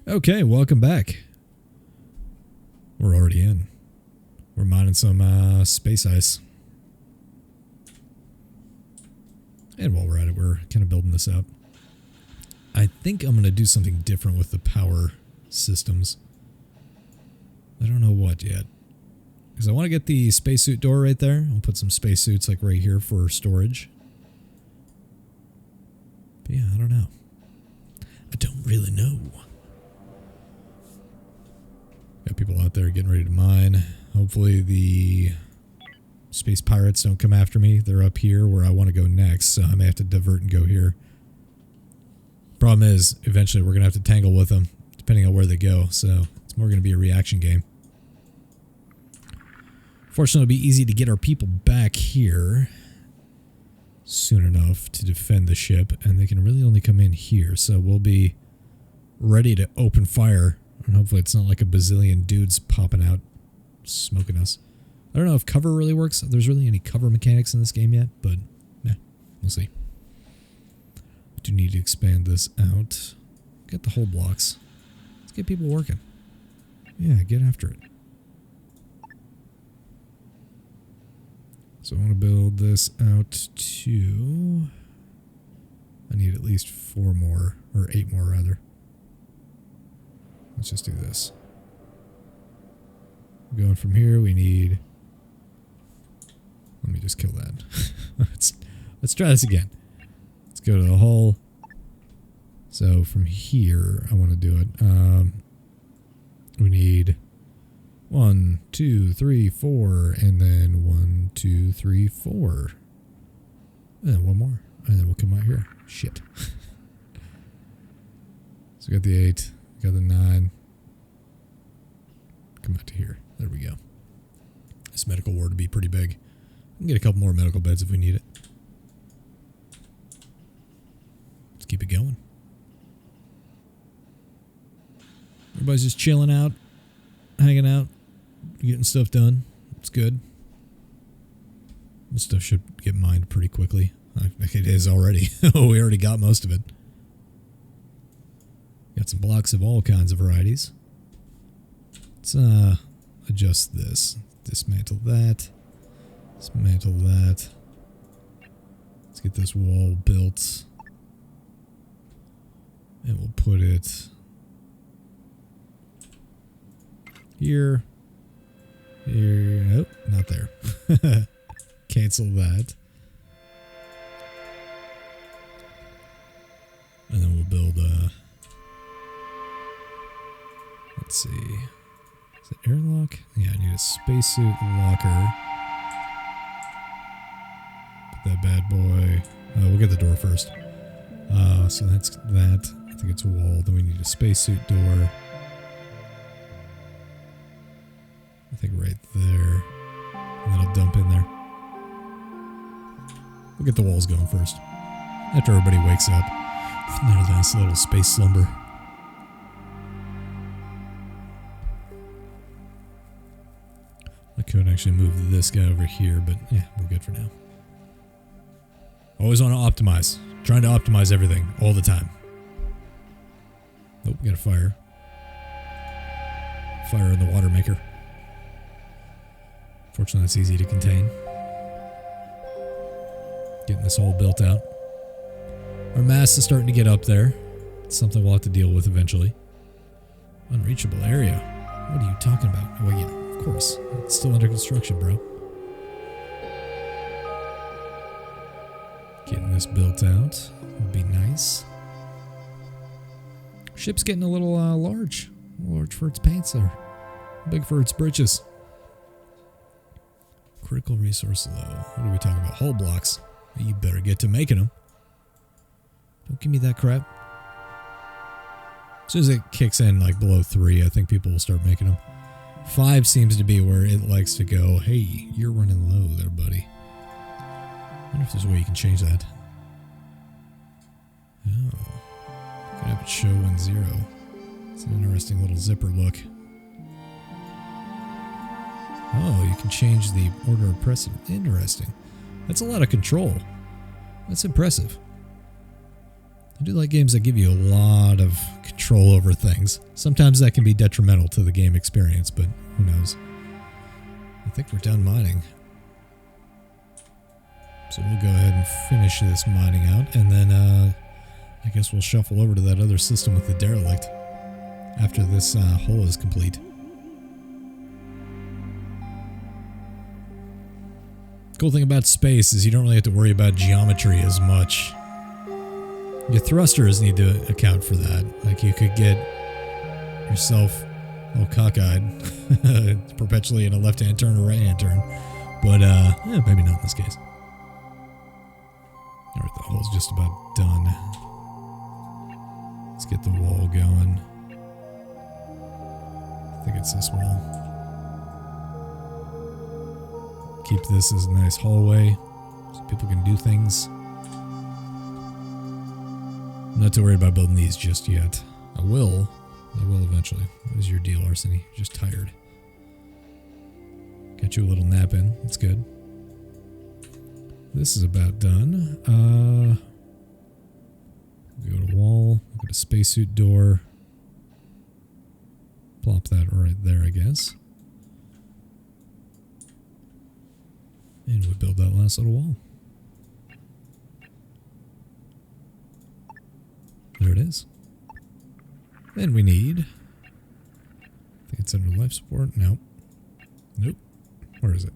Okay, welcome back. We're already in. We're mining some space ice. And while we're at it, we're kind of building this up. I think I'm going to do something different with the power systems. I don't know what yet. Because I want to get the spacesuit door right there. I'll put some spacesuits like right here for storage. But yeah, I don't know. I don't really know. Got people out there getting ready to mine. Hopefully the space pirates don't come after me. They're up here where I want to go next, so I may have to divert and go here. Problem is, eventually we're going to have to tangle with them, depending on where they go, so it's more going to be a reaction game. Fortunately, it'll be easy to get our people back here soon enough to defend the ship, and they can really only come in here, so we'll be ready to open fire, and hopefully it's not like a bazillion dudes popping out smoking us. I don't know if cover really works. There's really any cover mechanics in this game yet, but yeah, we'll see. I do need to expand this out. Get the whole blocks. Let's get people working. Yeah, get after it. So I want to build this out to... I need at least 4 more, or 8 more rather. Let's just do this. Going from here, we need... Let me just kill that. let's try this again. Let's go to the hull. So from here, I want to do it. We need 1, 2, 3, 4, and then 1, 2, 3, 4. And then 1 more. And then we'll come out here. Shit. So we got the 8, got the 9. Come out to here. There we go. This medical ward would be pretty big. We can get a couple more medical beds if we need it. Let's keep it going. Everybody's just chilling out, hanging out, getting stuff done. It's good. This stuff should get mined pretty quickly. It is already. We already got most of it. Got some blocks of all kinds of varieties. Let's adjust this. Dismantle that. Dismantle that. Let's get this wall built. And we'll put it here. Here. Nope, not there. Cancel that. And then we'll build let's see. Is it airlock? Yeah, I need a spacesuit locker. Put that bad boy. We'll get the door first. So that's that. I think it's a wall. Then we need a spacesuit door. I think right there. And then I'll dump in there. We'll get the walls going first. After everybody wakes up. Another nice little space slumber. I could actually move this guy over here, but yeah, we're good for now. Always want to optimize. Trying to optimize everything all the time. Nope, we got a fire. Fire in the water maker. Fortunately, it's easy to contain. Getting this all built out. Our mass is starting to get up there. It's something we'll have to deal with eventually. Unreachable area. What are you talking about? Well, yeah, of course. It's still under construction, bro. Getting this built out would be nice. Ship's getting a little large. Large for its pants there. Big for its britches. Critical resource low. What are we talking about? Hull blocks. You better get to making them. Don't give me that crap. As soon as it kicks in like below 3, I think people will start making them. 5 seems to be where it likes to go. Hey, you're running low there, buddy. I wonder if there's a way you can change that. Oh. Could have it show when 0. It's an interesting little zipper look. Oh, you can change the order of precedence. Interesting. That's a lot of control. That's impressive. I do like games that give you a lot of control over things. Sometimes that can be detrimental to the game experience, but who knows. I think we're done mining. So we'll go ahead and finish this mining out, and then I guess we'll shuffle over to that other system with the derelict after this hole is complete. Cool thing about space is you don't really have to worry about geometry as much. Your thrusters need to account for that. Like you could get yourself all cockeyed perpetually in a left-hand turn or right-hand turn. But maybe not in this case. Alright, the hole's just about done. Let's get the wall going. I think it's this wall. Keep this as a nice hallway so people can do things. I'm not too worried about building these just yet. I will eventually. What is your deal, Arseny? You're just tired. Got you a little nap in. That's good. This is about done. We go to wall. Look at a spacesuit door. Plop that right there, I guess. And we build that last little wall. There it is. Then we need... I think it's under life support. Nope. Nope. Where is it?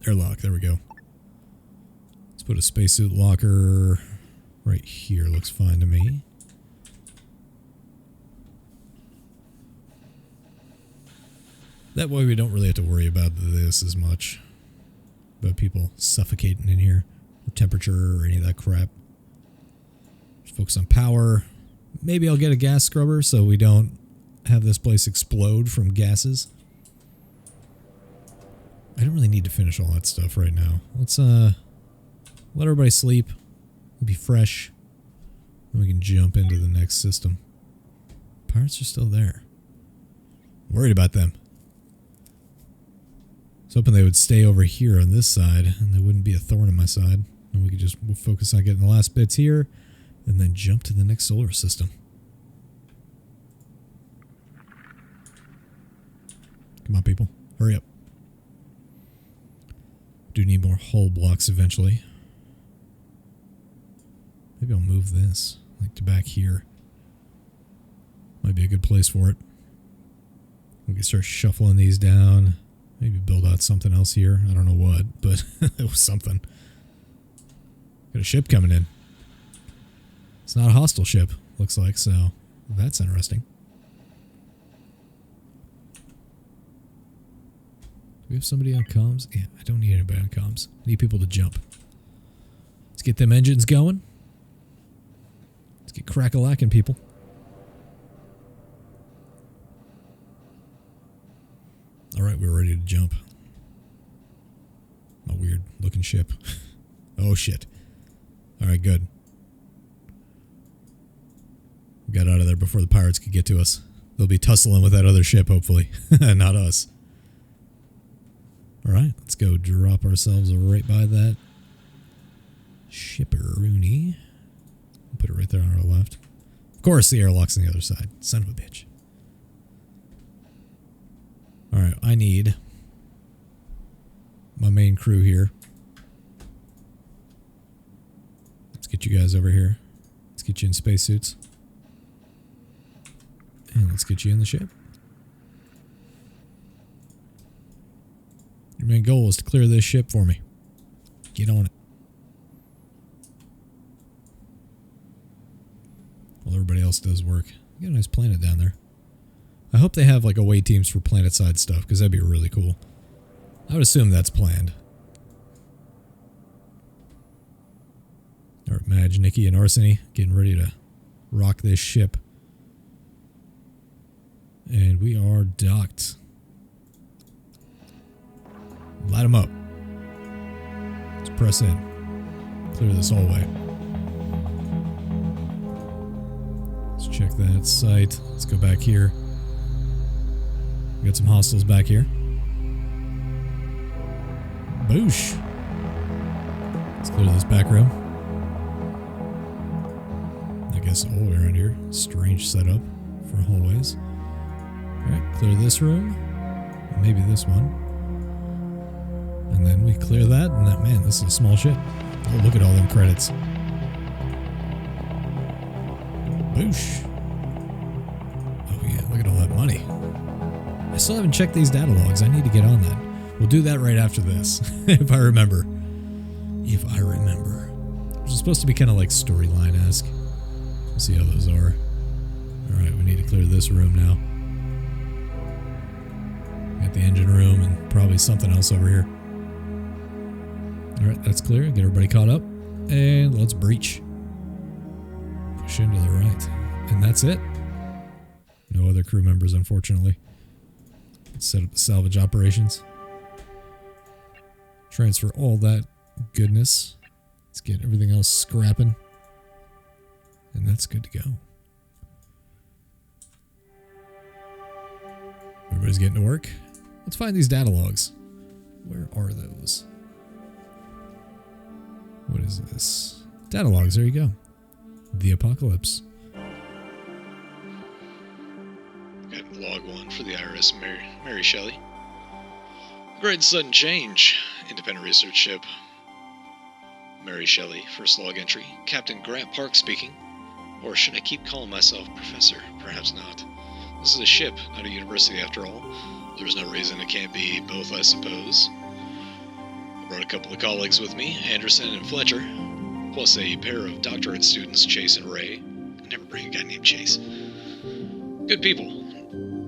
Airlock. There we go. Let's put a spacesuit locker right here. Looks fine to me. That way we don't really have to worry about this as much. About people suffocating in here. Or temperature or any of that crap. Just focus on power. Maybe I'll get a gas scrubber so we don't have this place explode from gases. I don't really need to finish all that stuff right now. Let's let everybody sleep. We'll be fresh. Then we can jump into the next system. Pirates are still there. Worried about them. I was hoping they would stay over here on this side and they wouldn't be a thorn in my side. And we could just focus on getting the last bits here and then jump to the next solar system. Come on, people. Hurry up. Do need more hull blocks eventually. Maybe I'll move this like to back here. Might be a good place for it. We can start shuffling these down. Maybe build out something else here. I don't know what, but it was something. Got a ship coming in. It's not a hostile ship, looks like, so that's interesting. Do we have somebody on comms? Yeah, I don't need anybody on comms. I need people to jump. Let's get them engines going. Let's get crack-a-lacking, people. Alright, we're ready to jump. A weird looking ship. Oh shit. Alright, good. We got out of there before the pirates could get to us. They'll be tussling with that other ship, hopefully. Not us. Alright, let's go drop ourselves right by that shipperoonie. Put it right there on our left. Of course, the airlock's on the other side. Son of a bitch. Alright, I need my main crew here. Let's get you guys over here. Let's get you in spacesuits. And let's get you in the ship. Your main goal is to clear this ship for me. Get on it. While everybody else does work. You got a nice planet down there. I hope they have like away teams for planet side stuff, because that'd be really cool. I would assume that's planned. Alright, Madge, Nikki, and Arseny getting ready to rock this ship. And we are docked. Light them up. Let's press in. Clear this hallway. Let's check that site. Let's go back here. We got some hostiles back here. Boosh. Let's clear this back room. guess all the way around here. Strange setup for hallways. Alright, clear this room. Maybe this one. And then we clear that, and that, man, this is a small ship. Oh, look at all them credits. Boosh. Oh yeah, look at all that money. I still haven't checked these data logs. I need to get on that. We'll do that right after this, if I remember. If I remember. It's supposed to be kind of like storyline-esque. We'll see how those are. Alright, we need to clear this room now. Got the engine room and probably something else over here. Alright, that's clear. Get everybody caught up. And let's breach. Push into the right. And that's it. No other crew members, unfortunately. Let's set up the salvage operations. Transfer all that goodness. Let's get everything else scrapping. And that's good to go. Everybody's getting to work. Let's find these data logs. Where are those? What is this? Data logs, there you go. The apocalypse. Got log 1 for the IRS Mary Shelley. Great sudden change. Independent research ship. Mary Shelley, first log entry. Captain Grant Park speaking. Or should I keep calling myself Professor? Perhaps not. This is a ship, not a university after all. There's no reason it can't be both, I suppose. I brought a couple of colleagues with me, Anderson and Fletcher, plus a pair of doctorate students, Chase and Ray. I never bring a guy named Chase. Good people.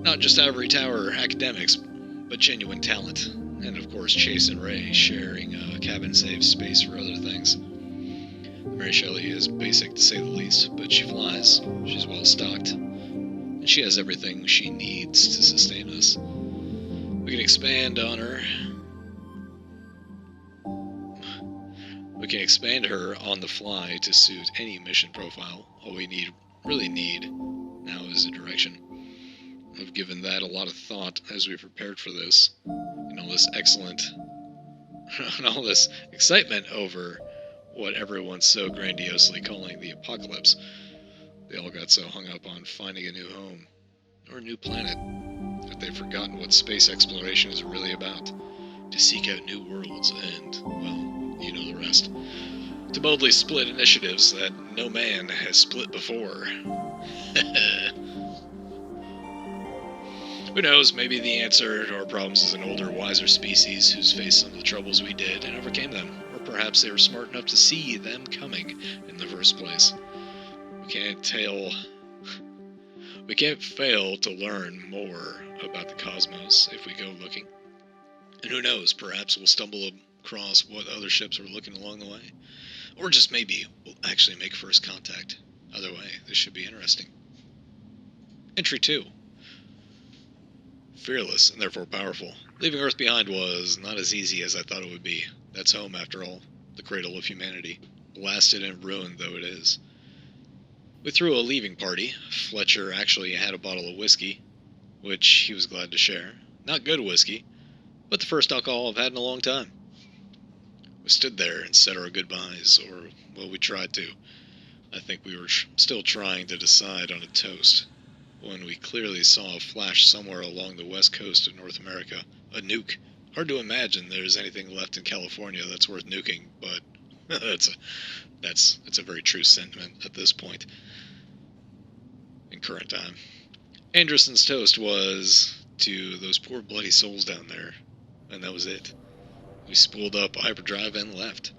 Not just ivory tower academics, but genuine talent. And of course, Chase and Ray sharing a cabin-safe space for other things. Mary Shelley is basic to say the least, but she flies. She's well stocked. And she has everything she needs to sustain us. We can expand on her. We can expand her on the fly to suit any mission profile. All we really need now is a direction. I've given that a lot of thought as we prepared for this. And all this excitement over what everyone's so grandiosely calling the apocalypse. They all got so hung up on finding a new home, or a new planet, that they've forgotten what space exploration is really about. To seek out new worlds and, well, you know the rest. To boldly split initiatives that no man has split before. Who knows, maybe the answer to our problems is an older, wiser species who's faced some of the troubles we did and overcame them. Or perhaps they were smart enough to see them coming in the first place. We can't fail to learn more about the cosmos if we go looking. And who knows, perhaps we'll stumble across what other ships are looking along the way. Or just maybe we'll actually make first contact. Either way, this should be interesting. Entry 2. Fearless and therefore powerful. Leaving Earth behind was not as easy as I thought it would be. That's home, after all. The cradle of humanity. Blasted and ruined though it is. We threw a leaving party. Fletcher actually had a bottle of whiskey, which he was glad to share. Not good whiskey, but the first alcohol I've had in a long time. We stood there and said our goodbyes, or, well, we tried to. I think we were still trying to decide on a toast, when we clearly saw a flash somewhere along the west coast of North America. A nuke. Hard to imagine there's anything left in California that's worth nuking, but it's a very true sentiment at this point in current time. Anderson's toast was to those poor bloody souls down there, and that was it. We spooled up hyperdrive and left.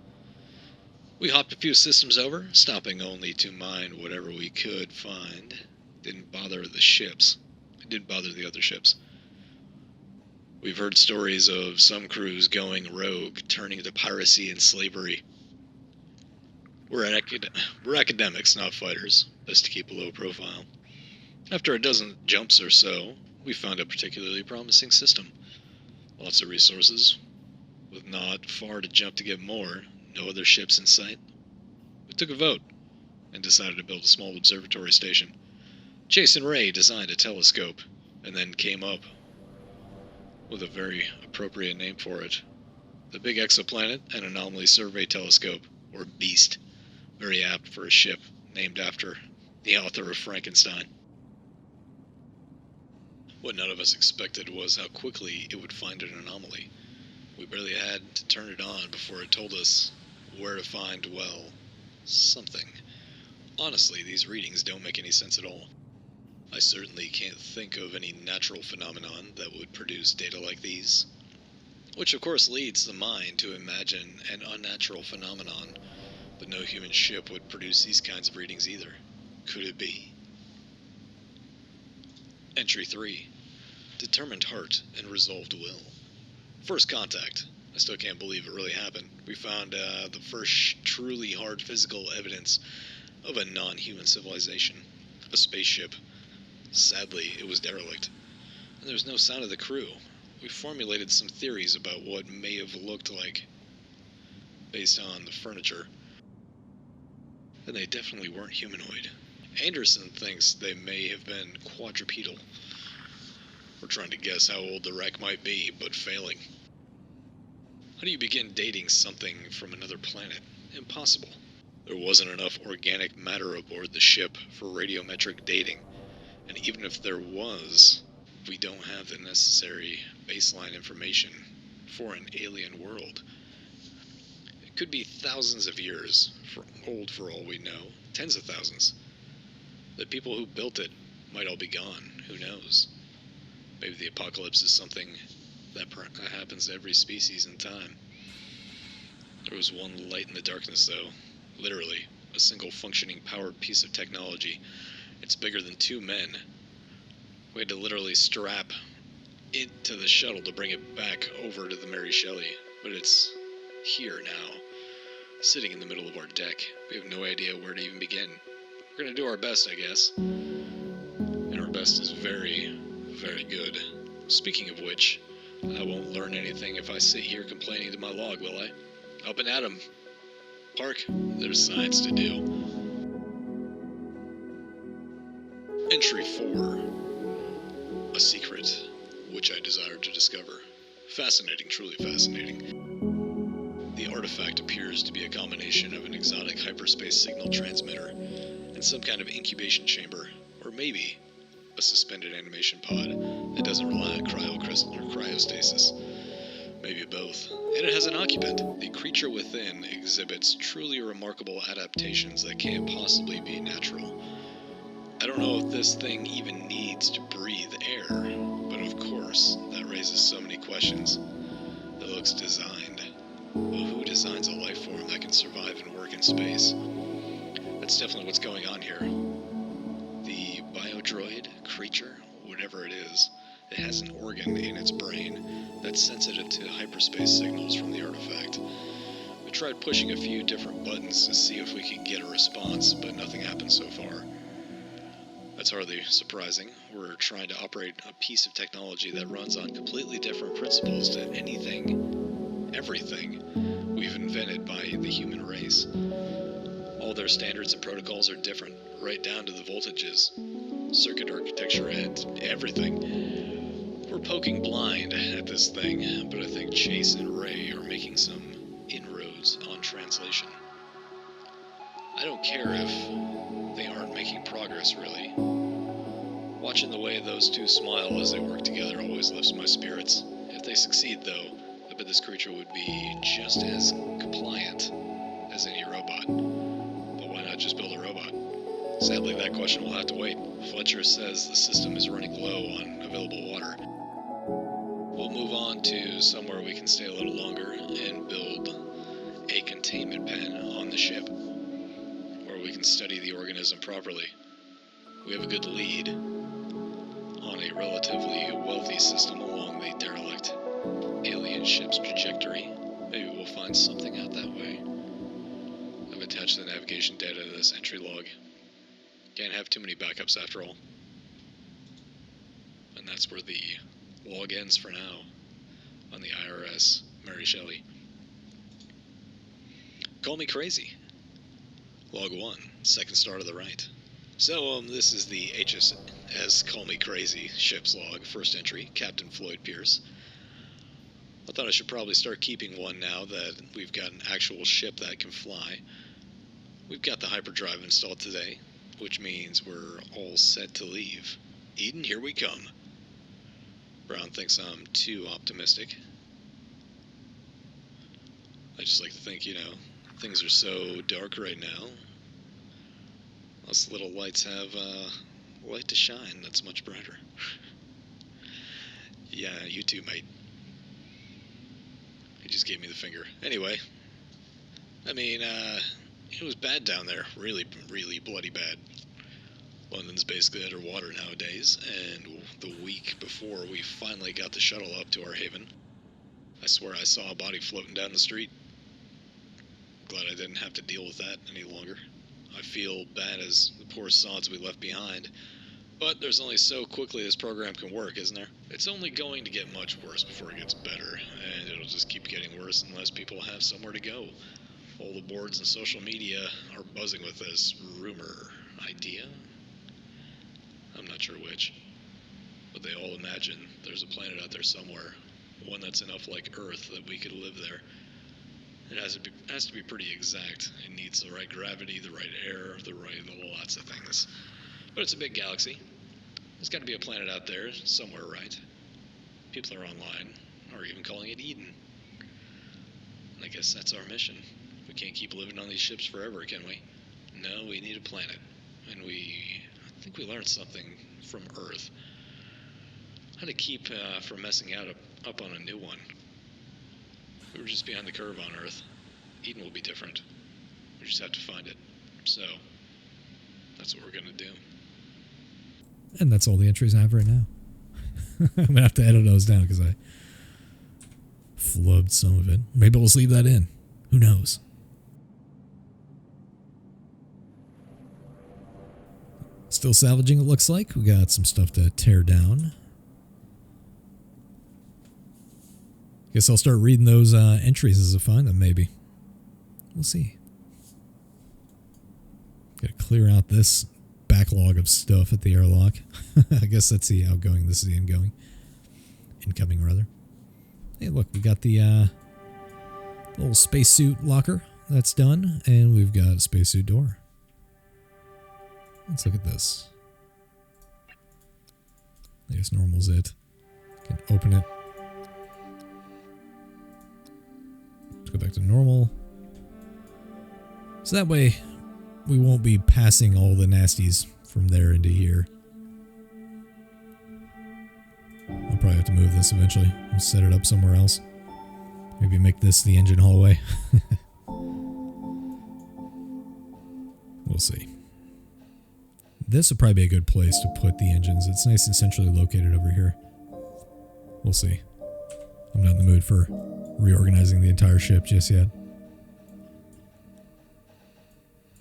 We hopped a few systems over, stopping only to mine whatever we could find. Didn't bother the ships. It didn't bother the other ships. We've heard stories of some crews going rogue, turning to piracy and slavery. We're academics, not fighters. Best to keep a low profile. After a dozen jumps or so, we found a particularly promising system. Lots of resources, with not far to jump to get more, no other ships in sight. We took a vote, and decided to build a small observatory station. Chase and Ray designed a telescope, and then came up with a very appropriate name for it. The Big Exoplanet and Anomaly Survey Telescope, or BEAST. Very apt for a ship named after the author of Frankenstein. What none of us expected was how quickly it would find an anomaly. We barely had to turn it on before it told us where to find, well, something. Honestly, these readings don't make any sense at all. I certainly can't think of any natural phenomenon that would produce data like these. Which of course leads the mind to imagine an unnatural phenomenon, but no human ship would produce these kinds of readings either. Could it be? Entry 3. Determined heart and resolved will. First contact. I still can't believe it really happened. We found the first truly hard physical evidence of a non-human civilization. A spaceship. Sadly, it was derelict. And there was no sign of the crew. We formulated some theories about what may have looked like based on the furniture. And they definitely weren't humanoid. Anderson thinks they may have been quadrupedal. We're trying to guess how old the wreck might be, but failing. How do you begin dating something from another planet? Impossible. There wasn't enough organic matter aboard the ship for radiometric dating, and even if there was, we don't have the necessary baseline information for an alien world. It could be thousands of years old for all we know, tens of thousands. The people who built it might all be gone, who knows? Maybe the apocalypse is something that happens to every species in time. There was one light in the darkness, though. Literally, a single functioning powered piece of technology. It's bigger than 2 men. We had to literally strap it to the shuttle to bring it back over to the Mary Shelley. But it's here now, sitting in the middle of our deck. We have no idea where to even begin. We're going to do our best, I guess. And our best is very, very good. Speaking of which, I won't learn anything if I sit here complaining to my log, will I? Up and at 'em. Park, there's science to do. Entry 4. A secret, which I desire to discover. Fascinating, truly fascinating. The artifact appears to be a combination of an exotic hyperspace signal transmitter and some kind of incubation chamber, or maybe a suspended animation pod that doesn't rely on cryostasis. Maybe both. And it has an occupant. The creature within exhibits truly remarkable adaptations that can't possibly be natural. I don't know if this thing even needs to breathe air, but of course, that raises so many questions. It looks designed. Well, who designs a life form that can survive and work in space? That's definitely what's going on here. The biodroid, creature, whatever it is, it has an organ in its brain that's sensitive to hyperspace signals from the artifact. We tried pushing a few different buttons to see if we could get a response, but nothing happened so far. That's hardly surprising. We're trying to operate a piece of technology that runs on completely different principles to anything, everything we've invented by the human race. All their standards and protocols are different, right down to the voltages, circuit architecture, and everything. We're poking blind at this thing, but I think Chase and Ray are making some inroads on translation. I don't care if they aren't making progress, really. Watching the way those two smile as they work together always lifts my spirits. If they succeed, though, I bet this creature would be just as compliant as any robot. But why not just build a robot? Sadly, that question will have to wait. Fletcher says the system is running low on available water. We'll move on to somewhere we can stay a little longer and build a containment pen on the ship, where we can study the organism properly. We have a good lead on a relatively wealthy system along the derelict alien ship's trajectory. Maybe we'll find something out that way. I've attached the navigation data to this entry log. Can't have too many backups after all. And that's where the log ends for now on the IRS Mary Shelley. Call me crazy. Log 1, second star to the right. So, this is the HSS Call Me Crazy ship's log, first entry, Captain Floyd Pierce. I thought I should probably start keeping one now that we've got an actual ship that can fly. We've got the hyperdrive installed today. which means we're all set to leave. Eden, here we come. Brown thinks I'm too optimistic. I just like to think, things are so dark right now. Us little lights have light to shine that's much brighter. Yeah, you too, mate. He just gave me the finger. Anyway, I mean, it was bad down there. Really, really bloody bad. London's basically underwater nowadays, and the week before we finally got the shuttle up to our haven, I swear I saw a body floating down the street. Glad I didn't have to deal with that any longer. I feel bad as the poor sods we left behind, but there's only so quickly this program can work, isn't there? It's only going to get much worse before it gets better, and it'll just keep getting worse unless people have somewhere to go. All the boards and social media are buzzing with this rumor idea. I'm not sure which, but they all imagine there's a planet out there somewhere, one that's enough like Earth that we could live there. It has to be pretty exact. It needs the right gravity, the right air, lots of things. But it's a big galaxy. There's got to be a planet out there somewhere, right? People are online, or even calling it Eden. And I guess that's our mission. We can't keep living on these ships forever, can we? No, we need a planet. And I think we learned something from Earth. How to keep from messing up on a new one. We were just behind the curve on Earth. Eden will be different. We just have to find it. So, that's what we're going to do. And that's all the entries I have right now. I'm going to have to edit those down because I flubbed some of it. Maybe we'll just leave that in. Who knows? Still salvaging, it looks like. We got some stuff to tear down. Guess I'll start reading those entries as I find them, maybe. We'll see. Gotta clear out this backlog of stuff at the airlock. I guess that's the outgoing. This is the ingoing. Incoming, rather. Hey, look, we got the little spacesuit locker. That's done. And we've got a spacesuit door. Let's look at this. I guess normal's it. Can open it. Let's go back to normal. So that way we won't be passing all the nasties from there into here. I'll probably have to move this eventually. We'll set it up somewhere else. Maybe make this the engine hallway. We'll see. This would probably be a good place to put the engines. It's nice and centrally located over here. We'll see. I'm not in the mood for reorganizing the entire ship just yet.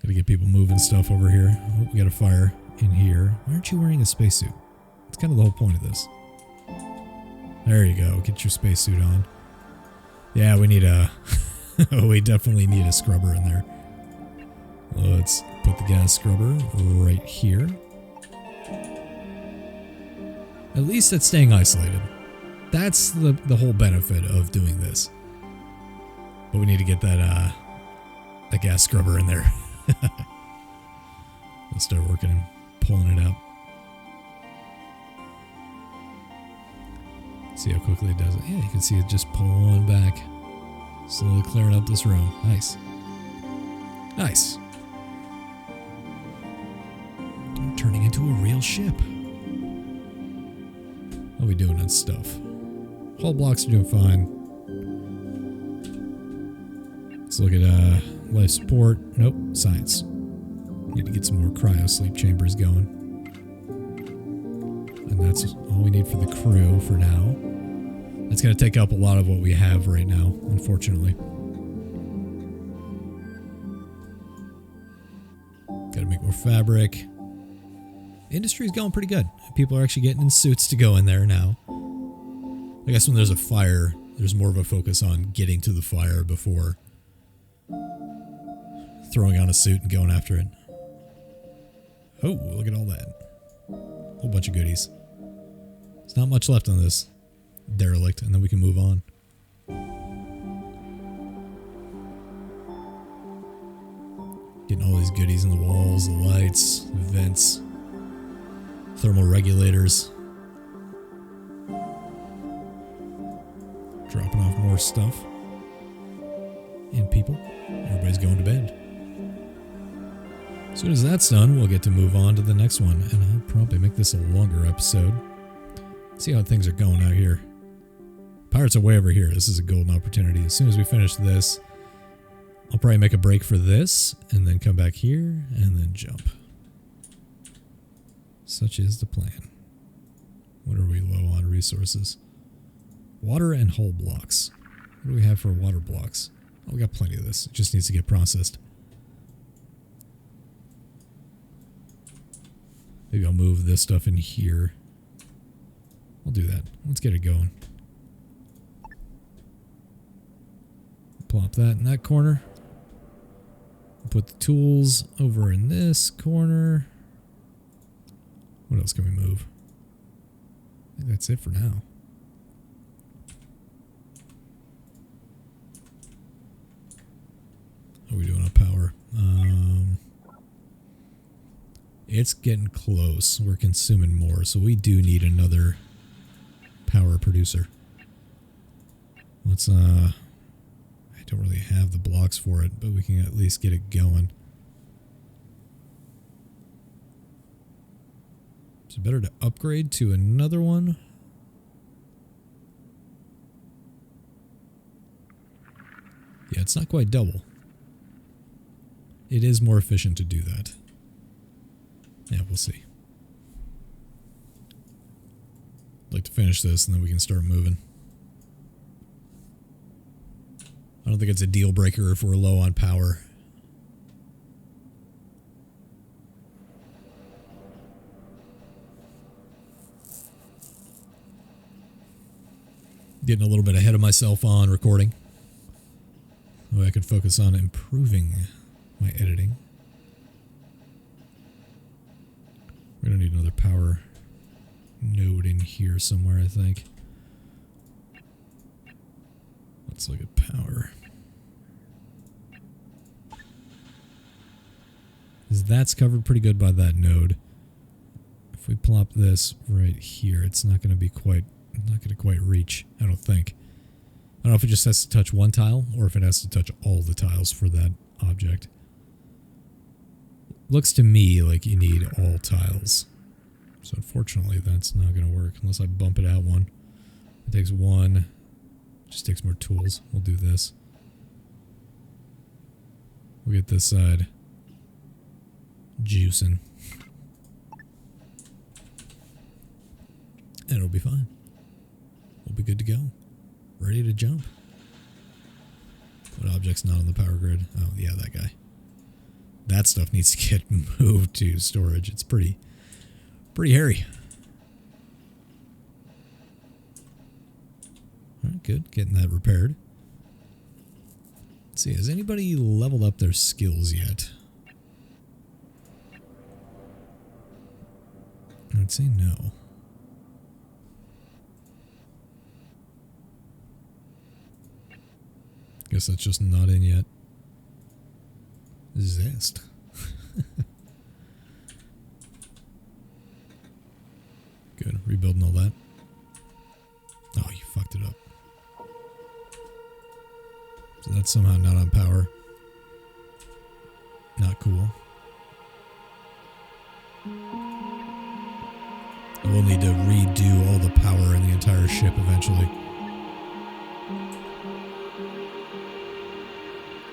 Gotta get people moving stuff over here. Oh, we got a fire in here. Why aren't you wearing a spacesuit? It's kind of the whole point of this. There you go. Get your spacesuit on. Yeah, we need a... we definitely need a scrubber in there. Let's put the gas scrubber right here. At least it's staying isolated. That's the whole benefit of doing this. But we need to get that gas scrubber in there. Let's start working and pulling it out. See how quickly it does it. Yeah, you can see it just pulling back. Slowly clearing up this room. Nice. Nice. Turning into a real ship. How are we doing on stuff? Hull blocks are doing fine. Let's look at life support. Nope, science. Need to get some more cryo sleep chambers going. And that's all we need for the crew for now. That's going to take up a lot of what we have right now, unfortunately. Got to make more fabric. Industry's going pretty good. People are actually getting in suits to go in there now. I guess when there's a fire, there's more of a focus on getting to the fire before throwing on a suit and going after it. Oh, look at all that. Whole bunch of goodies. There's not much left on this derelict, and then we can move on. Getting all these goodies in the walls, the lights, vents, thermal regulators. Dropping off more stuff. And people. Everybody's going to bed. As soon as that's done, we'll get to move on to the next one. And I'll probably make this a longer episode. See how things are going out here. Pirates are way over here. This is a golden opportunity. As soon as we finish this, I'll probably make a break for this, and then come back here, and then jump. Such is the plan. What are we low on resources? Water and hull blocks. What do we have for water blocks? Oh, we got plenty of this. It just needs to get processed. Maybe I'll move this stuff in here. I'll do that. Let's get it going. Plop that in that corner. Put the tools over in this corner. What else can we move? I think that's it for now. How are we doing on power? It's getting close. We're consuming more, so we do need another power producer. Let's I don't really have the blocks for it, but we can at least get it going. Is it better to upgrade to another one? Yeah, it's not quite double. It is more efficient to do that. Yeah, we'll see. I'd like to finish this and then we can start moving. I don't think it's a deal breaker if we're low on power. Getting a little bit ahead of myself on recording. So I could focus on improving my editing. We're going to need another power node in here somewhere, I think. Let's look at power. Because that's covered pretty good by that node. If we plop this right here, it's not going to be quite, not going to quite reach, I don't think. I don't know if it just has to touch one tile or if it has to touch all the tiles for that object. Looks to me like you need all tiles. So unfortunately that's not going to work unless I bump it out one. It takes one. Just takes more tools. We'll do this. We'll get this side juicing. And it'll be fine. We'll be good to go. Ready to jump. What object's not on the power grid? Oh, yeah, that guy. That stuff needs to get moved to storage. It's pretty hairy. Alright, good. Getting that repaired. Let's see, has anybody leveled up their skills yet? I'd say no. Guess that's just not in yet. Zest. Good. Rebuilding all that. Oh, you fucked it up. So that's somehow not on power. Not cool. We'll need to redo all the power in the entire ship eventually.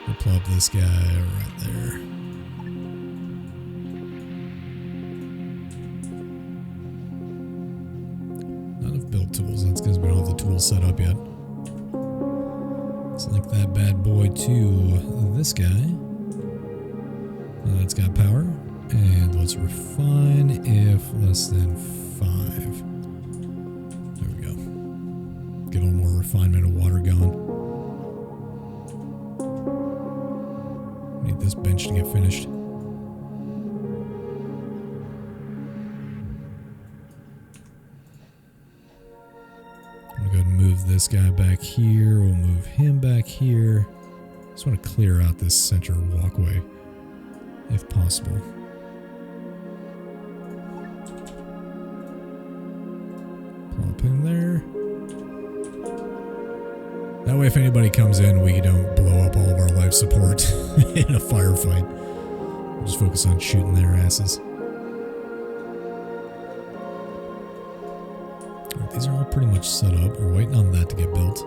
We'll plop this guy right there. Not enough build tools. That's because we don't have the tools set up yet. Let's link that bad boy to this guy. Now that's got power. And let's refine if less than 5. There we go. Get a little more refinement of water going. Need this bench to get finished. I'm gonna go ahead and move this guy back here. We'll move him back here. Just want to clear out this center walkway. if possible. Plop in there. That way, if anybody comes in, we don't blow up all of our life support in a firefight. We'll just focus on shooting their asses. Alright, these are all pretty much set up. We're waiting on that to get built.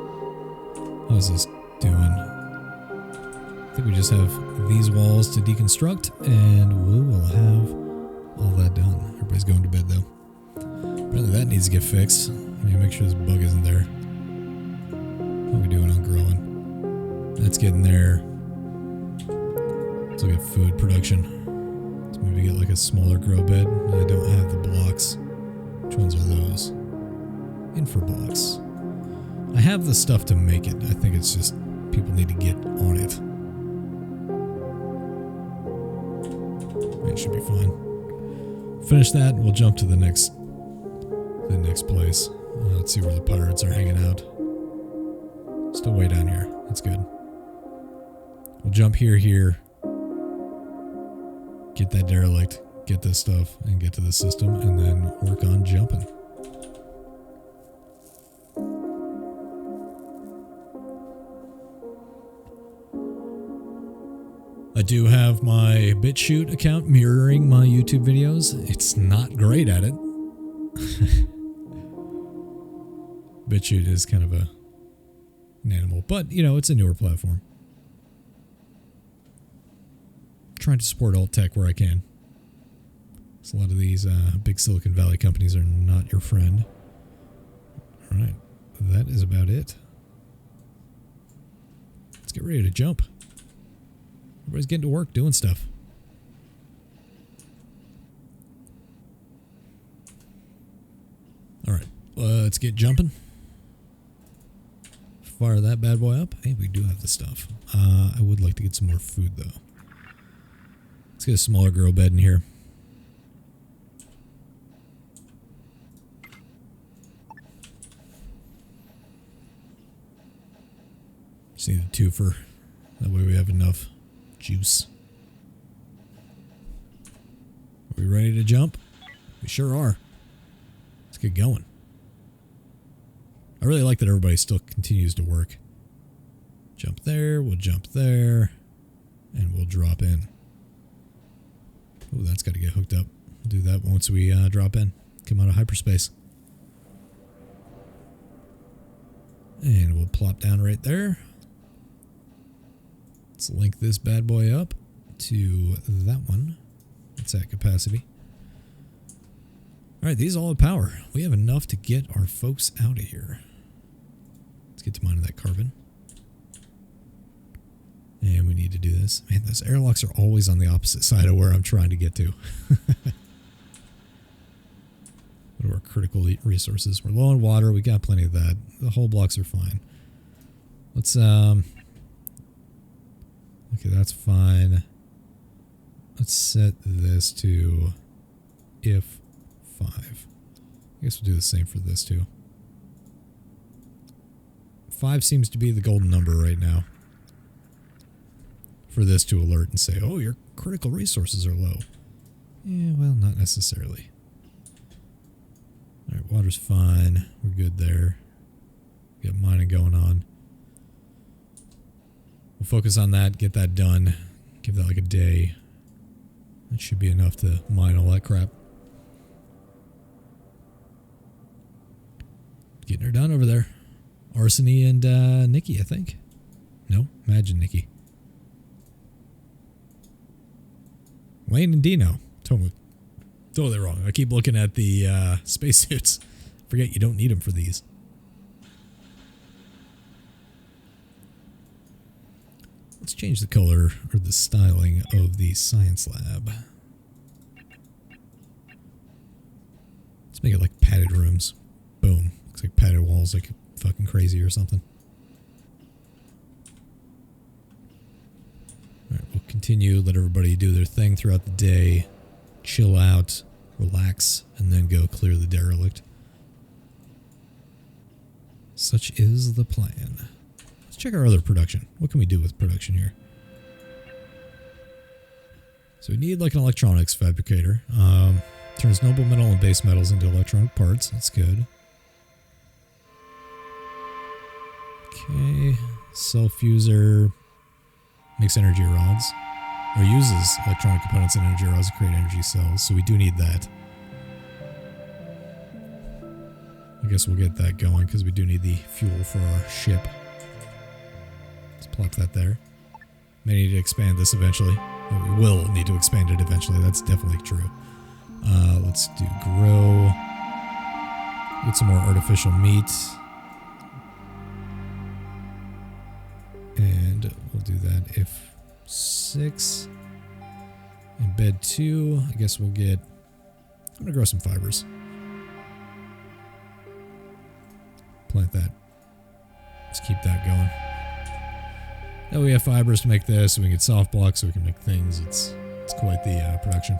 How's this doing? I think we just have these walls to deconstruct, and we will have all that done. Everybody's going to bed, though. Apparently that needs to get fixed. Let me make sure this bug isn't there. How are we doing on growing? That's getting there. Let's look at food production. Let's maybe get like a smaller grow bed. I don't have the blocks. Which ones are those? Infra blocks. I have the stuff to make it. I think it's just people need to get on it. It should be fine. Finish that, we'll jump to the next place. Let's see where the pirates are hanging out. Still way down here. That's good. We'll jump here, get that derelict, get this stuff, and get to the system, and then work on jumping. I do have my BitChute account mirroring my YouTube videos. It's not great at it. BitChute is kind of an animal, but you know, it's a newer platform. I'm trying to support alt tech where I can. So a lot of these big Silicon Valley companies are not your friend. All right, that is about it. Let's get ready to jump. Everybody's getting to work, doing stuff. All right, let's get jumping. Fire that bad boy up. Hey, we do have the stuff. I would like to get some more food, though. Let's get a smaller grow bed in here. Just need a twofer. That way we have enough juice. Are we ready to jump? We sure are. Let's get going. I really like that everybody still continues to work. Jump there, we'll jump there, and we'll drop in. Oh, that's got to get hooked up. We'll do that once we drop in. Come out of hyperspace. And we'll plop down right there. Let's link this bad boy up to that one. It's at capacity. Alright, these all have power. We have enough to get our folks out of here. Let's get to mining that carbon. And we need to do this. Man, those airlocks are always on the opposite side of where I'm trying to get to. What are our critical resources? We're low on water. We got plenty of that. The whole blocks are fine. Let's, okay, that's fine. Let's set this to if 5. I guess we'll do the same for this too. 5 seems to be the golden number right now. For this to alert and say, oh, your critical resources are low. Yeah, well, not necessarily. Alright, water's fine. We're good there. Got mining going on. We'll focus on that, get that done. Give that like a day. That should be enough to mine all that crap. Getting her done over there. Arsony and Nikki, I think. No? Imagine Nikki. Wayne and Dino. Totally wrong. I keep looking at the spacesuits. Forget you don't need them for these. Let's change the color or the styling of the science lab. Let's make it like padded rooms. Boom. Looks like padded walls like fucking crazy or something. Alright, we'll continue, let everybody do their thing throughout the day, chill out, relax, and then go clear the derelict. Such is the plan. Let's check our other production. What can we do with production here? So we need like an electronics fabricator. Turns noble metal and base metals into electronic parts. That's good. Okay. Cell fuser makes energy rods. Or uses electronic components and energy rods to create energy cells. So we do need that. I guess we'll get that going because we do need the fuel for our ship. Let's plop that there. May need to expand this eventually. Well, we will need to expand it eventually. That's definitely true. Let's do grow. Get some more artificial meat. And we'll do that if 6. Embed 2. I guess we'll get... I'm going to grow some fibers. Plant that. Let's keep that going. Now we have fibers to make this, so we can get soft blocks, so we can make things. It's quite the production.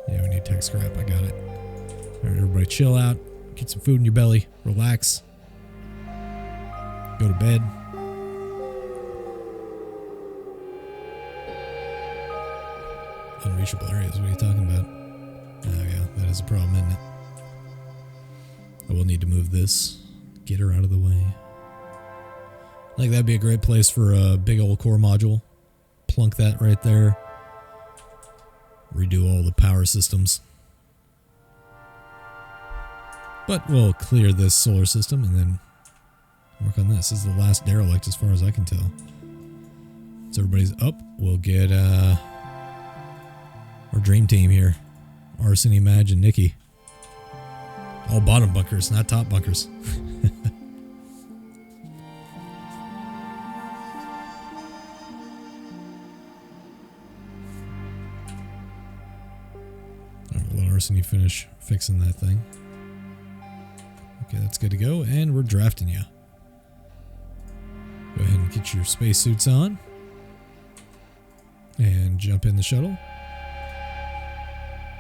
Yeah, we need tech scrap. I got it. All right, everybody, chill out. Get some food in your belly. Relax. Go to bed. Unreachable areas. What are you talking about? Oh yeah, that is a problem, isn't it? I will need to move this. Get her out of the way. I think that'd be a great place for a big old core module. Plunk that right there. Redo all the power systems. But we'll clear this solar system and then work on this. This is the last derelict as far as I can tell. So everybody's up. We'll get our dream team here. Arsony, Madge, and Nikki. All bottom bunkers, not top bunkers. Alright, we'll let Arsony finish fixing that thing. Okay, that's good to go, and we're drafting you. Go ahead and get your spacesuits on. And jump in the shuttle.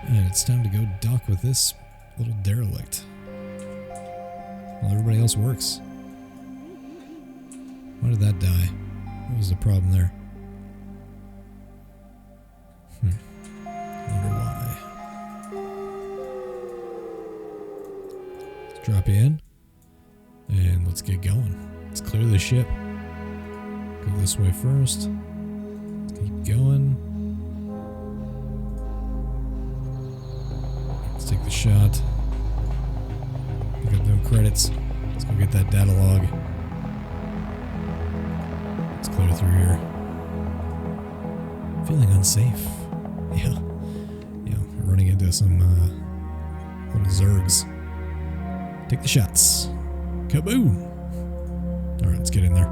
And it's time to go dock with this little derelict. While everybody else works. Why did that die? What was the problem there? Wonder why. Let's drop you in. And let's get going. Let's clear the ship. Go this way first. Let's keep going. Let's take the shot. Pick up them credits. Let's go get that data log. Let's clear through here. Feeling unsafe. Yeah. Yeah, we're running into some little zergs. Take the shots. Kaboom! Alright, let's get in there.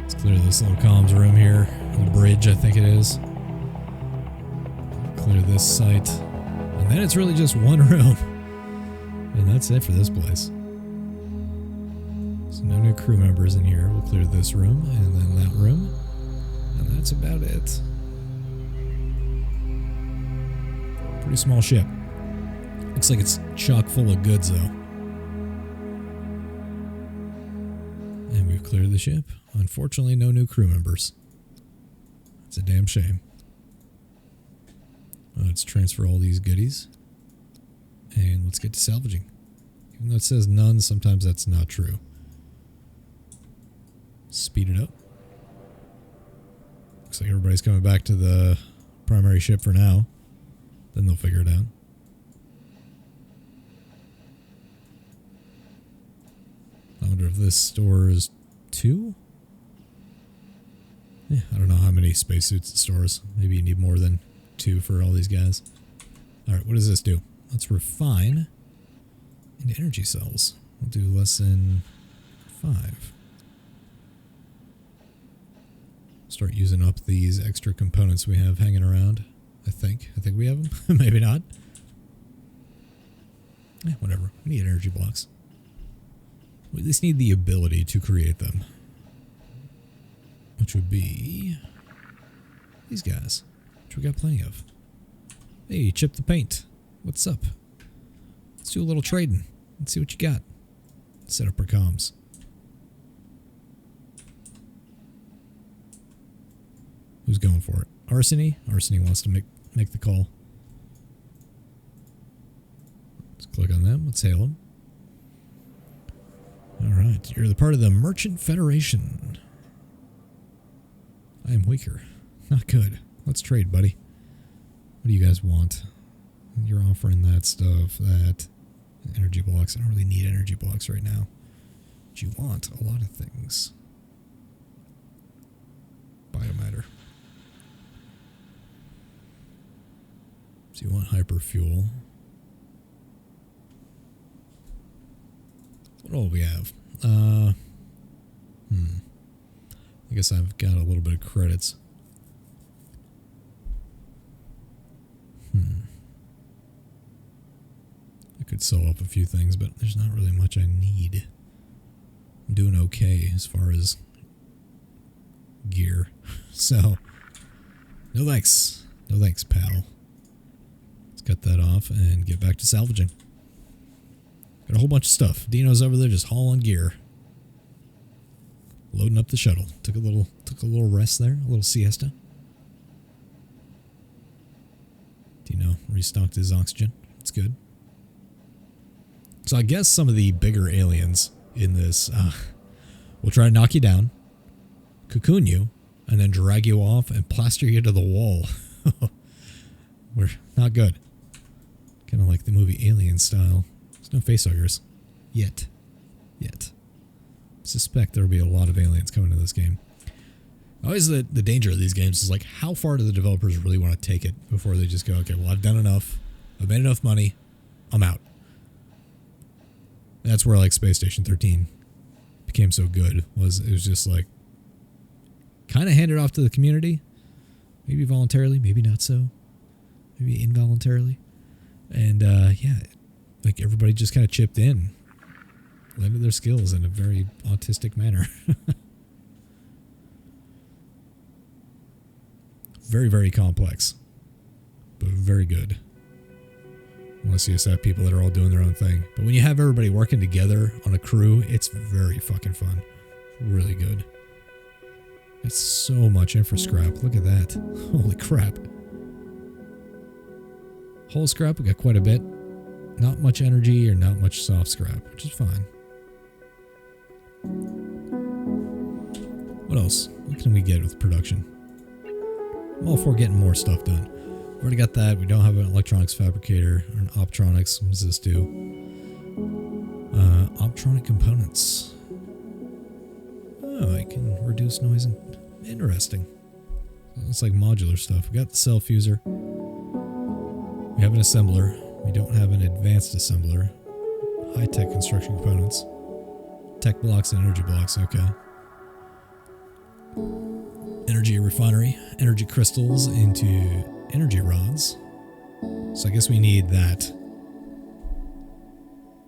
Let's clear this little comms room here. The bridge, I think it is. Clear this site. And then it's really just one room. And that's it for this place. So no new crew members in here. We'll clear this room and then that room. And that's about it. Pretty small ship. Looks like it's chock full of goods though. And we've cleared the ship. Unfortunately, no new crew members. It's a damn shame. Let's transfer all these goodies. And let's get to salvaging. Even though it says none, sometimes that's not true. Speed it up. Looks like everybody's coming back to the primary ship for now. Then they'll figure it out. I wonder if this stores 2? Yeah, I don't know how many spacesuits it stores. Maybe you need more than 2 for all these guys. Alright, what does this do? Let's refine into energy cells. We'll do less than 5. Start using up these extra components we have hanging around. I think we have them. Maybe not. Eh, whatever. We need energy blocks. We at least need the ability to create them. Which would be these guys. Which we got plenty of. Hey, Chip the Paint. What's up? Let's do a little trading. Let's see what you got. Set up our comms. Who's going for it? Arseny? Arseny wants to make the call. Let's click on them. Let's hail them. Alright, you're the part of the Merchant Federation. I am weaker. Not good. Let's trade, buddy. What do you guys want? You're offering that stuff, that. Energy blocks. I don't really need energy blocks right now. But you want a lot of things. Biomatter. So you want hyperfuel. What all we have? I guess I've got a little bit of credits. I could sew up a few things, but there's not really much I need. I'm doing okay as far as gear. So, no thanks. No thanks, pal. Let's cut that off and get back to salvaging. Got a whole bunch of stuff. Dino's over there just hauling gear. Loading up the shuttle. Took a little rest there, a little siesta. Dino restocked his oxygen. It's good. So I guess some of the bigger aliens in this will try to knock you down, cocoon you, and then drag you off and plaster you to the wall. We're not good. Kind of like the movie Alien style. There's no facehuggers. Yet. Suspect there will be a lot of aliens coming to this game. Always the danger of these games is like, how far do the developers really want to take it before they just go, okay, well, I've done enough. I've made enough money. I'm out. That's where like Space Station 13 became so good. It was just like kind of handed off to the community. Maybe voluntarily, maybe not so. Maybe involuntarily. And yeah, like everybody just kind of chipped in. Lended their skills in a very autistic manner. Very, very complex. But very good. Unless you just have people that are all doing their own thing. But when you have everybody working together on a crew, it's very fucking fun. Really good. That's so much infra scrap. Look at that. Holy crap. Whole scrap, we got quite a bit. Not much energy or not much soft scrap, which is fine. What else? What can we get with production? I'm all for getting more stuff done. We've already got that. We don't have an electronics fabricator or an optronics. What does this do? Optronic components. Oh, I can reduce noise. Interesting. It's like modular stuff. We got the cell fuser. We have an assembler. We don't have an advanced assembler. High-tech construction components. Tech blocks and energy blocks. Okay. Energy refinery. Energy crystals into energy rods. So I guess we need that.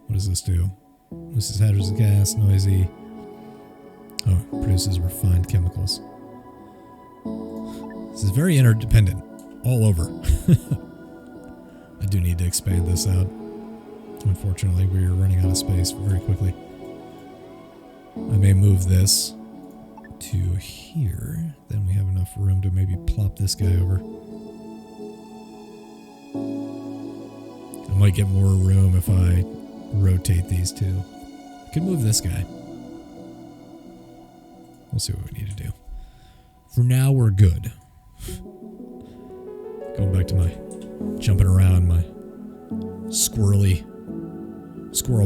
What does this do? This is hazardous gas, noisy. Oh, produces refined chemicals. This is very interdependent. All over. I do need to expand this out. Unfortunately, we're running out of space very quickly. I may move this to here. Then we have enough room to maybe plop this guy over. I might get more room if I rotate these two. I could move this guy. We'll see what we need to do. For now, we're good. Going back to my jumping around, my squirrel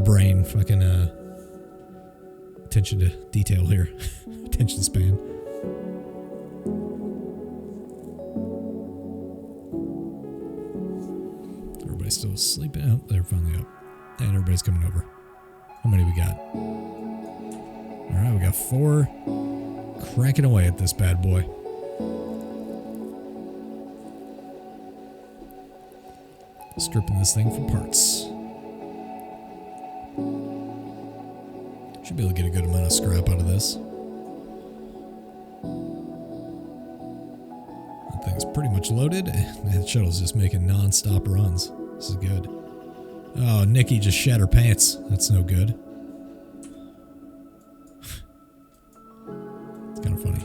brain, fucking attention to detail here. Attention span. Everybody's still sleeping out. They're finally up. And everybody's coming over. How many we got? Alright, we got 4. Cranking away at this bad boy. Stripping this thing for parts. Should be able to get a good amount of scrap out of this. That thing's pretty much loaded. That shuttle's just making non-stop runs. This is good. Oh, Nikki just shat her pants. That's no good. It's kind of funny.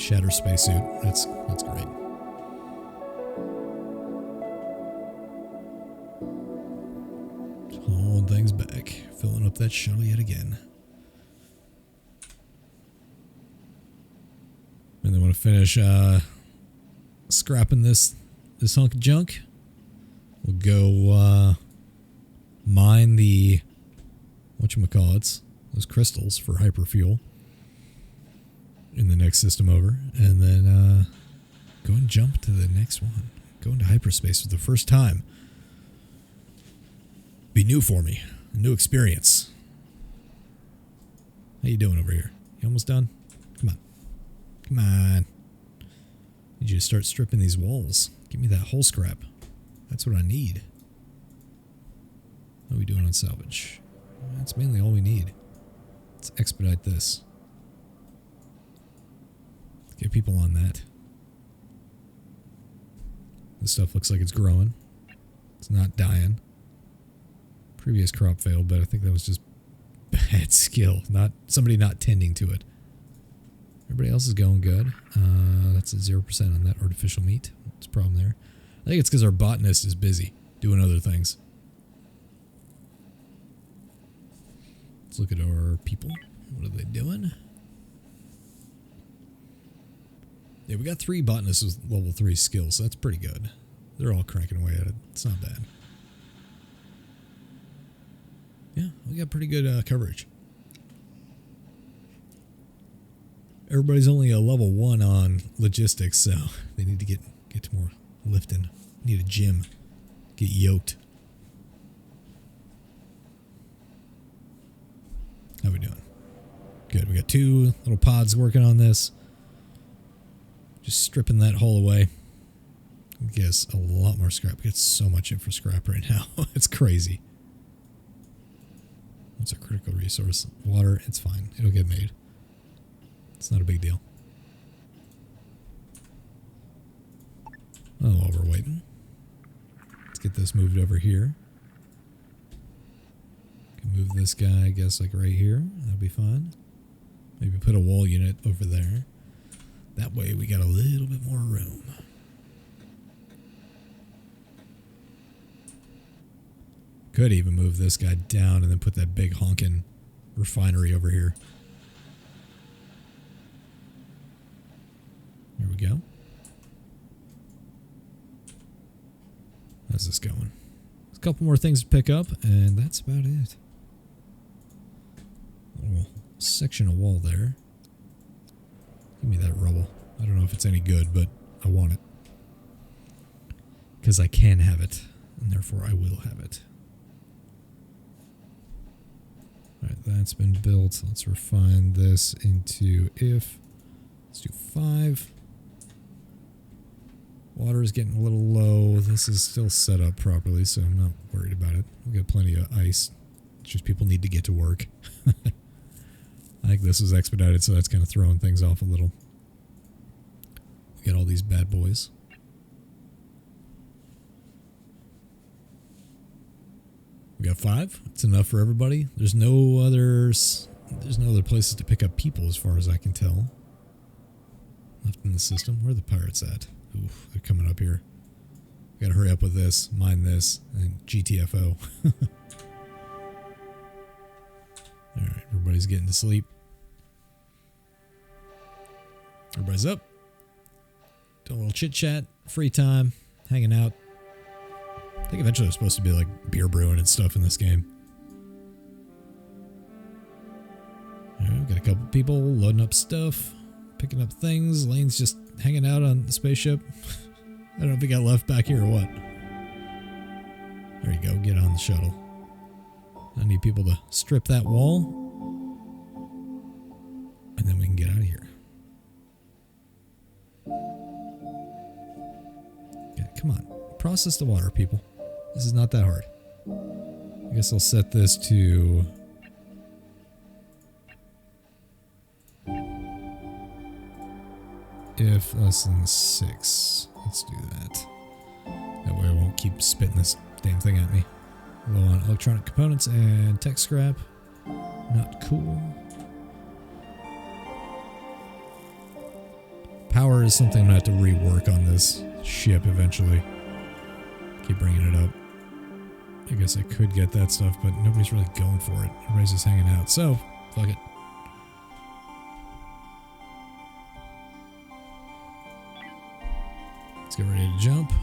Shatter spacesuit. That's great. Hauling things back. Filling up that shuttle yet again. And they want to finish scrapping this hunk of junk. We'll go mine the whatchamacallits, those crystals for hyperfuel in the next system over, and then go and jump to the next one. Go into hyperspace for the first time. Be new for me. A new experience. How you doing over here? You almost done? Come on. Come on. Need you to start stripping these walls. Give me that whole scrap. That's what I need. What are we doing on salvage? That's mainly all we need. Let's expedite this. Get people on that. This stuff looks like it's growing. It's not dying. Previous crop failed, but I think that was just bad skill. Not somebody not tending to it. Everybody else is going good. That's a 0% on that artificial meat. What's the problem there? I think it's because our botanist is busy doing other things. Let's look at our people. What are they doing? Yeah, we got 3 botanists with level 3 skills, so that's pretty good. They're all cranking away at it. It's not bad. Yeah, we got pretty good coverage. Everybody's only a level 1 on logistics, so they need to get to more lifting. Need a gym. Get yoked. How we doing? Good. We got 2 little pods working on this. Just stripping that hole away. I guess a lot more scrap. We get so much in for scrap right now. It's crazy. What's our critical resource? Water. It's fine. It'll get made. It's not a big deal. Oh, while we're waiting, let's get this moved over here. Can move this guy, I guess, like right here. That'll be fine. Maybe put a wall unit over there. That way we got a little bit more room. Could even move this guy down and then put that big honkin' refinery over here. There we go. How's this going? There's a couple more things to pick up, and that's about it. A little section of wall there. Give me that rubble. I don't know if it's any good, but I want it. Because I can have it, and therefore I will have it. Alright, that's been built. Let's refine this into if. Let's do 5. Water is getting a little low. This is still set up properly, so I'm not worried about it. We've got plenty of ice. It's just people need to get to work. I think this was expedited, so that's kind of throwing things off a little. We got all these bad boys. We got 5. It's enough for everybody. There's no other places to pick up people as far as I can tell. Left in the system. Where are the pirates at? Oof, they're coming up here. Gotta hurry up with this, mine this, and GTFO. Alright, everybody's getting to sleep. Everybody's up. Doing a little chit chat, free time, hanging out. I think eventually there's supposed to be like beer brewing and stuff in this game. Alright, we've got a couple people loading up stuff, picking up things. Lane's just hanging out on the spaceship. I don't know if he got left back here or what. There you go, get on the shuttle. I need people to strip that wall. And then we can get out of here. Okay, come on. Process the water, people. This is not that hard. I guess I'll set this to... if less than 6. Let's do that. That way I won't keep spitting this damn thing at me. Low on electronic components and tech scrap. Not cool. Power is something I'm going to have to rework on this ship eventually. Keep bringing it up. I guess I could get that stuff, but nobody's really going for it. Everybody's just hanging out. So, fuck it. Let's get ready to jump.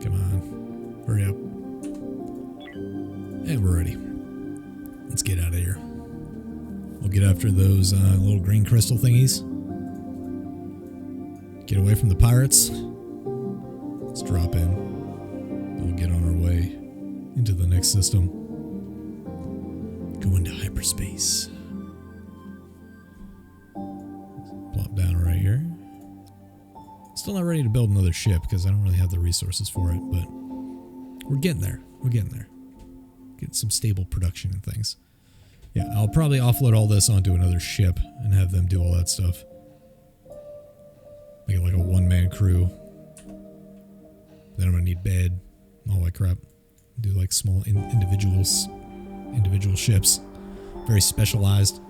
Come on. Hurry up. And we're ready. Let's get out of here. We'll get after those little green crystal thingies. Get away from the pirates. Let's drop in. We'll get on our way into the next system. Go into hyperspace. Plop down right here. Still not ready to build another ship because I don't really have the resources for it, but we're getting there. We're getting there. Get some stable production and things. Yeah, I'll probably offload all this onto another ship and have them do all that stuff. Make it like a one-man crew. Then I'm gonna need bed, all that crap. Do like small individual ships, very specialized.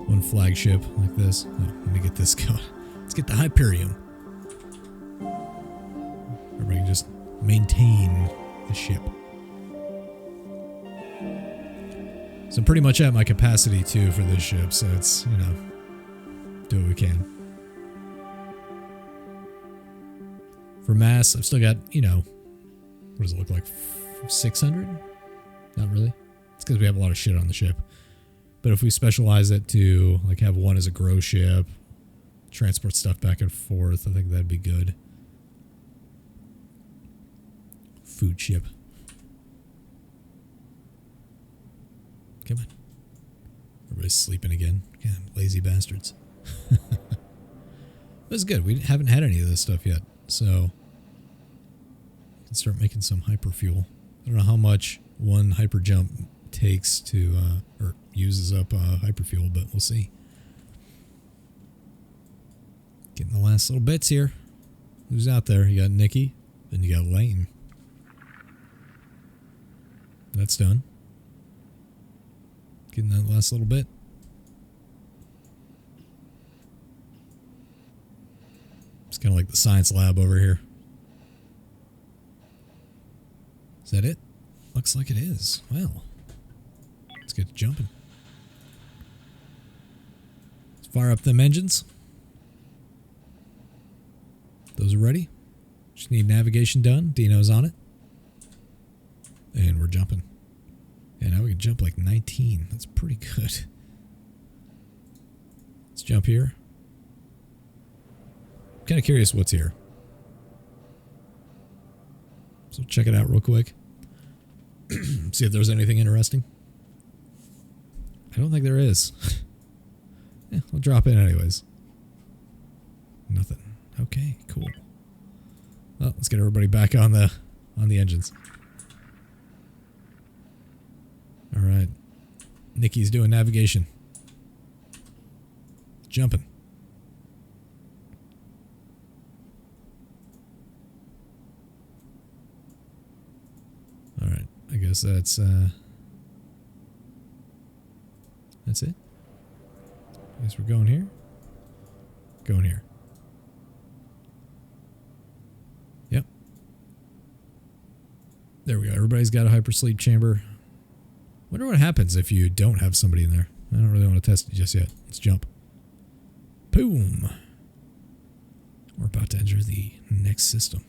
One flagship like this. Oh, let me get this going. Let's get the Hyperion. Everybody can just maintain the ship. So I'm pretty much at my capacity too for this ship, so it's, you know, do what we can. For mass, I've still got, you know, what does it look like? 600? Not really. It's because we have a lot of shit on the ship. But if we specialize it to, like, have one as a grow ship, transport stuff back and forth, I think that'd be good. Food ship. Come on. Everybody's sleeping again. God, lazy bastards. That's good. We haven't had any of this stuff yet, so we can start making some hyper fuel. I don't know how much one hyper jump takes to, or uses up hyper fuel, but we'll see. Getting the last little bits here. Who's out there? You got Nikki, then you got Lane. That's done. Getting that last little bit. It's kind of like the science lab over here. Is that it? Looks like it is. Well, let's get jumping. Let's fire up them engines. Those are ready. Just need navigation done. Dino's on it. And we're jumping. And now we can jump like 19. That's pretty good. Let's jump here. I'm kind of curious what's here. So check it out real quick. See if there's anything interesting. I don't think there is. Yeah, I'll drop in anyways. Nothing. Okay, cool. Well, let's get everybody back on the engines. All right. Nikki's doing navigation. Jumping. All right. I guess that's it. I guess we're going here. Going here. Yep. There we go. Everybody's got a hypersleep chamber. Wonder what happens if you don't have somebody in there. I don't really want to test it just yet. Let's jump. Boom. We're about to enter the next system.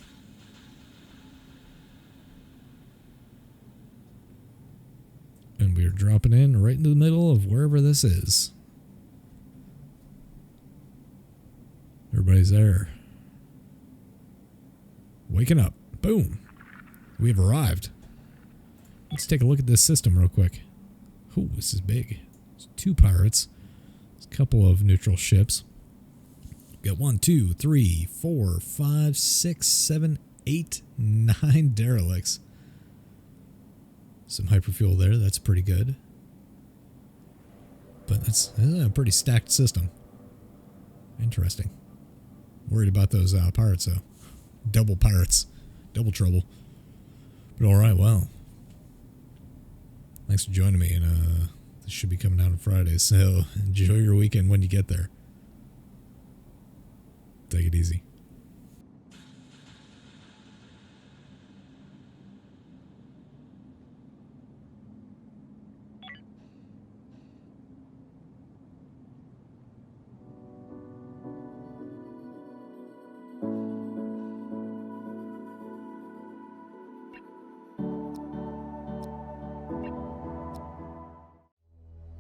And we're dropping in right into the middle of wherever this is. Everybody's there. Waking up. Boom. We have arrived. Let's take a look at this system real quick. Ooh, this is big. There's 2 pirates. There's a couple of neutral ships. We've got 1, 2, 3, 4, 5, 6, 7, 8, 9 derelicts. Some hyperfuel there. That's pretty good. But that's a pretty stacked system. Interesting. Worried about those pirates, though. Double pirates. Double trouble. But alright, well. Thanks for joining me, and this should be coming out on Friday, so enjoy your weekend when you get there. Take it easy.